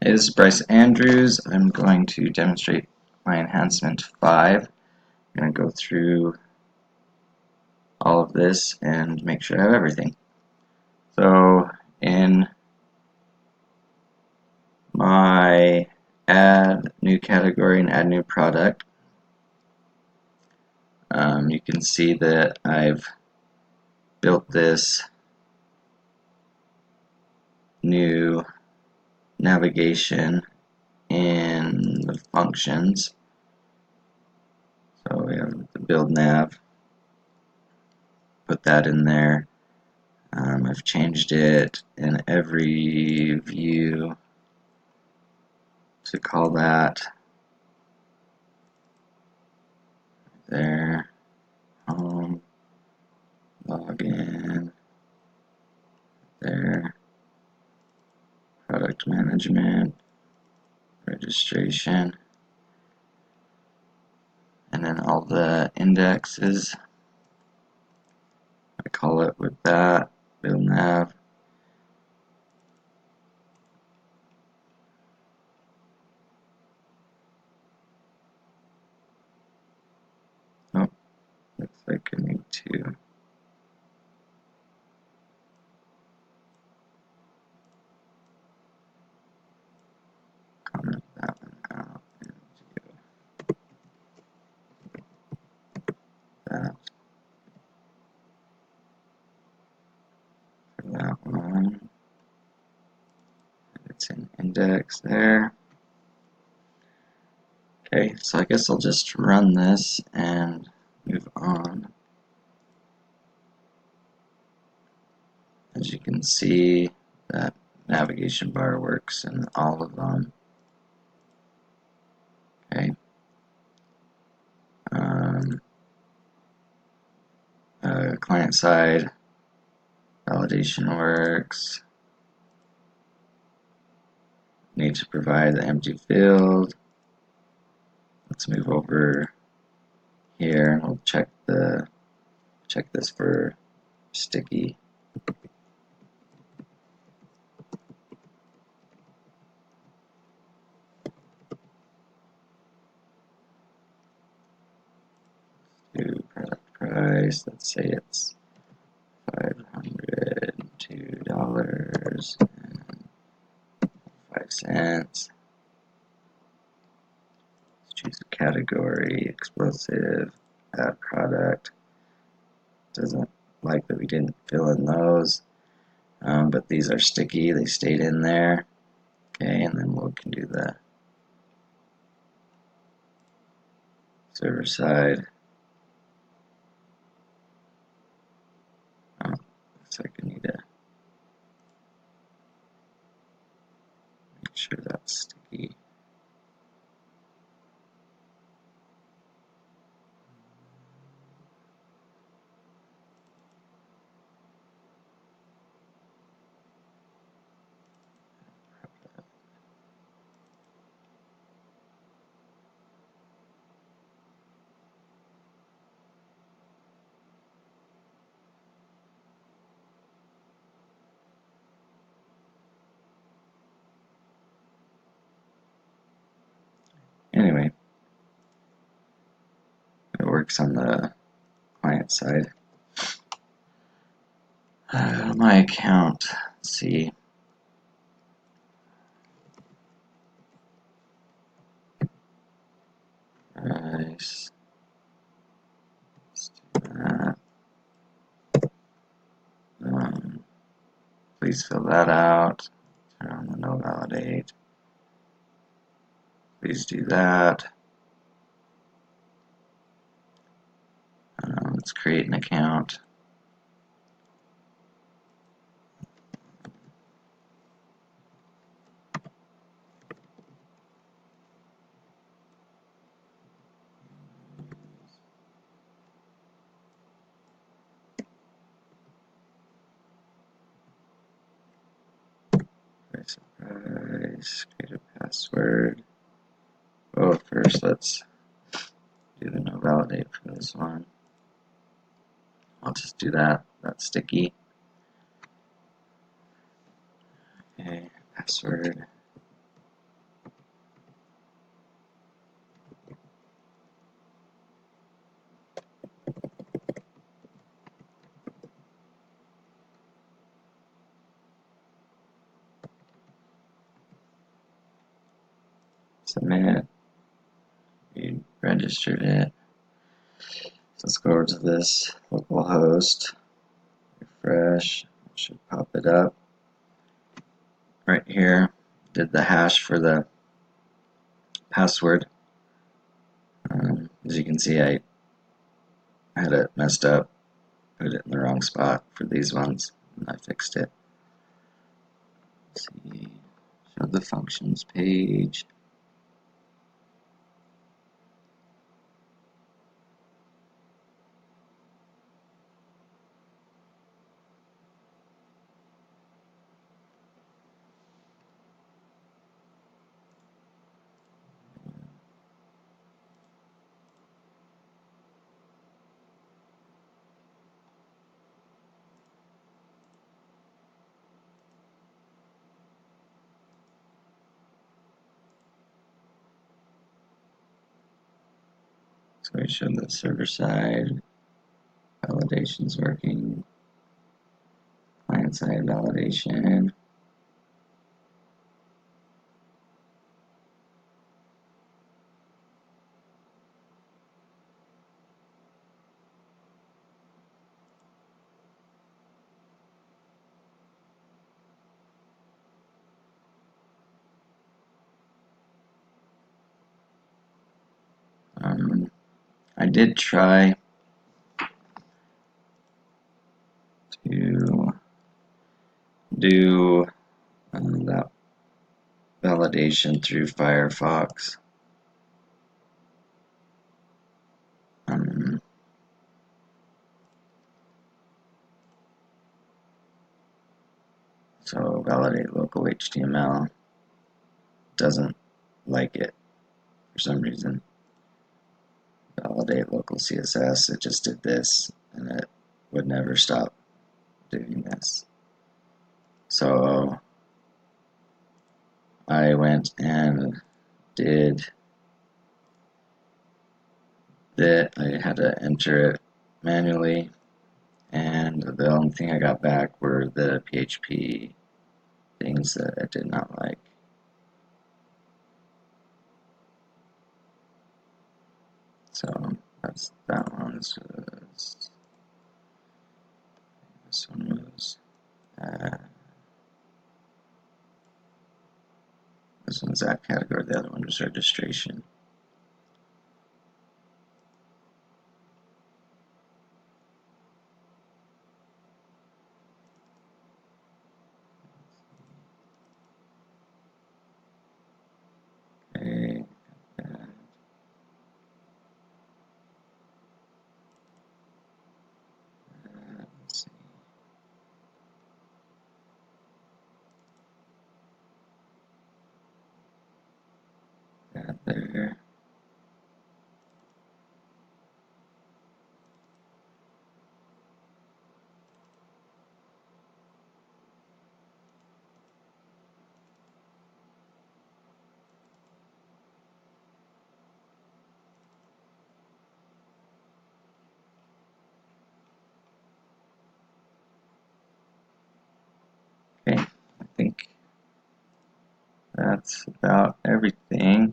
Hey, this is Bryce Andrews. I'm going to demonstrate my enhancement 5. I'm going to go through all of this and make sure I have everything. So in my add new category and add new product, you can see that I've built this new navigation in the functions. So we have the build nav, put that in there. I've changed it in every view to call that there, home, login, there, product management, registration, and then all the indexes. I call it with that, build nav. Oh, looks like I need to comment that one out and do that for that one. It's an index there. Okay, so I guess I'll just run this and move on. As you can see, that navigation bar works in all of them. Okay. Client side validation works. Need to provide the empty field. Let's move over here and we'll check this for sticky. Do product price. Let's say it's $502.05. Let's choose a category, explosive, add product. Doesn't like that we didn't fill in those, but these are sticky, they stayed in there. Okay, and then we can do the server side. Oh, looks like I need to make sure that's sticky. Anyway, it works on the client side. My account, let's see. Price. Let's do that. Please fill that out. Turn on the no validate. Please do that. Let's create an account. Price, create a password. Oh, first let's do the no validate for this one. I'll just do that. That's sticky. Okay, password. submit. We registered it. So let's go over to this localhost, refresh, should pop it up. Right here, did the hash for the password. As you can see, I had it messed up, put it in the wrong spot for these ones, and I fixed it. Let's see, show the functions page. So we showed the server side, validation's working, client side validation. I did try to do that validation through Firefox. So validate local HTML doesn't like it for some reason. Validate local CSS, it just did this and it would never stop doing this. So I went and did that. I had to enter it manually, and the only thing I got back were the PHP things that I did not like. So that's that one. This one was this one's that category. The other one was registration. Okay. Let's see. That there. Okay, I think that's about everything.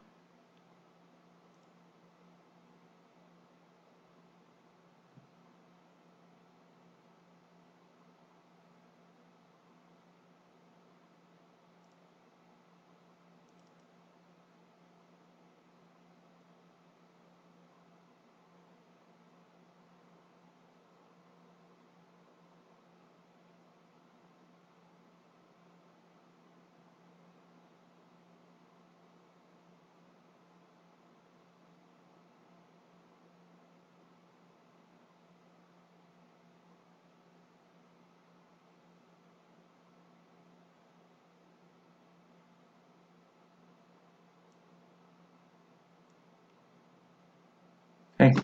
Okay,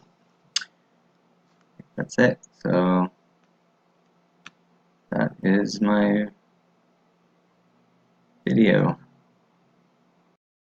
that's it. So that is my video.